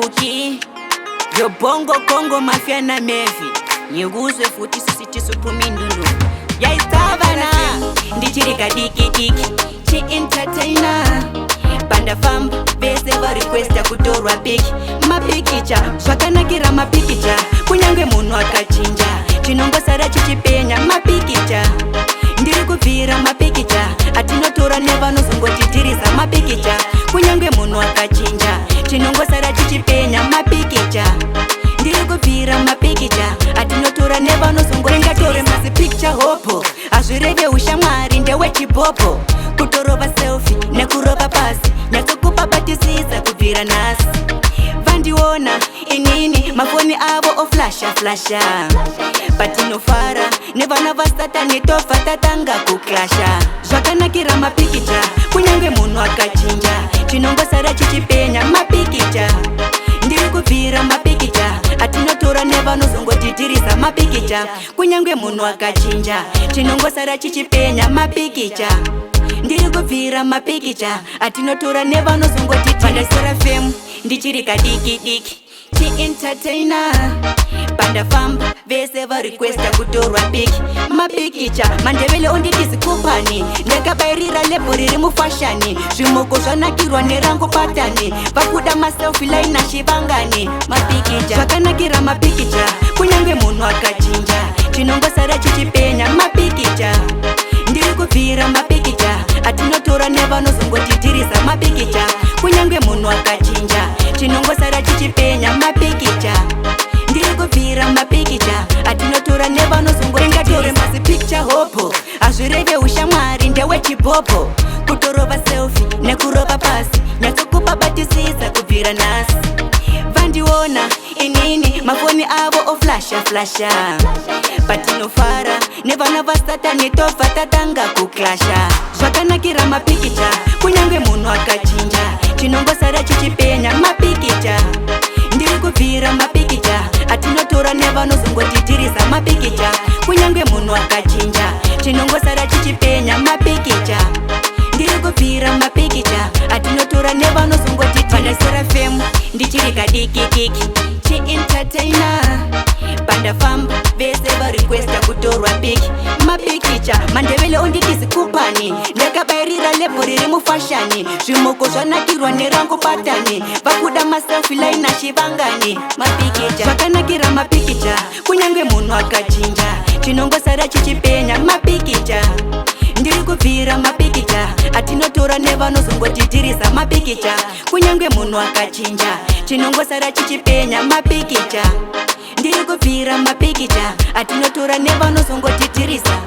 Kuki Yo bongo Kongo mafia na mevi Nyuguzwe futi sisi supumi ndundu Ya istabana Ndichirika diki diki Chi entertainer Panda famba Bese va request ya kutorwa piki Mapikicha Swakanakira mapikicha Kunyange munu akachinja Chinongo sara chichipenya mapikicha Ndiri kupira mapikicha Atinotora nevano zongo titirisa mapikicha Kunyange munu akachinja Chinongo sara chichipenya mapikicha Ndiri kupira mapikicha Atinotora nevano zongo Rengatore masi picture hopo Azvireve ushamwari ndewe chipopo Kutorova selfie nekurova pasi Nyatsokupa batisisa kubvira nasi Vandiona inini mafoni avo oflasha flasha Patinofara nevana vasatani tofa tatanga kuklasha Zvakanakira mapikicha kunyange munu akachinja Chinongo sara chichipenya mapikicha Ndiri kubvira mapikicha Atinotora nevanozongotitirisa mapikicha Kunyange munu akachinja Chinongo sara chichipenya mapikicha Ndiri kubvira mapikicha Atinotora nevanozongotitirisa Panda Seraphim ndichirika diki diki Chi entertainer Panda famba Vese va request ya kutorwa piki Mapikicha Mandevele onditisi kupani Ndakabairira lebo riri mufashani Zvimoko zvanakirwa nerango patani Vakuda maselfie line ashivangani Mapikicha Zvakanakira mapikicha Kunyange munu akachinja Chinongo sara chichipenya mapikicha Ndiri kubvira mapikicha Atinotora nevanozongotitirisa mapikicha Kunyange munu akachinja Chinongo sara chichipenya mapikicha Ndiri kubvira mapikicha Atinotora nevanozongo Rengatore masi picture hopo Azvireve ushamwari ndewe chipopo Kutorova selfie nekurova pasi Nyatsokupa batisisa kubvira nasi Vandiona inini mafoni avo oflasha flasha Patinofara nevana vasatani tofa tatanga kuklasha Zvakanakira mapikicha kunyange munu akachinja Chinongo sara chichipenya mapikicha Ndiri kubvira mapikicha Atinotora nevanozongotitirisa mapikicha Kunyange munu akachinja Chinongo sara chichipenya mapikicha Ndiri kubvira mapikicha Atinotora nevanozongotitirisa Panda Seraphim ndichirika diki diki Chi entertainer Panda famba Vese va request ya kutorwa piki Mapikicha Mandevele onditisi kupani Ndakabairira lebo riri mufashani Zvimoko zvanakirwa nerango patani Vakuda maselfie line ashivangani Mapikicha Zvakanakira mapikicha Kunyange munu akachinja Chinongo sara chichipenya mapikicha Ndiri kubvira mapikicha Atinotora nevanozongotitirisa mapikicha Kunyange munu akachinja Chinongo sara chichipenya mapikicha Ndiri kubvira mapikicha Atinotora nevanozongotitirisa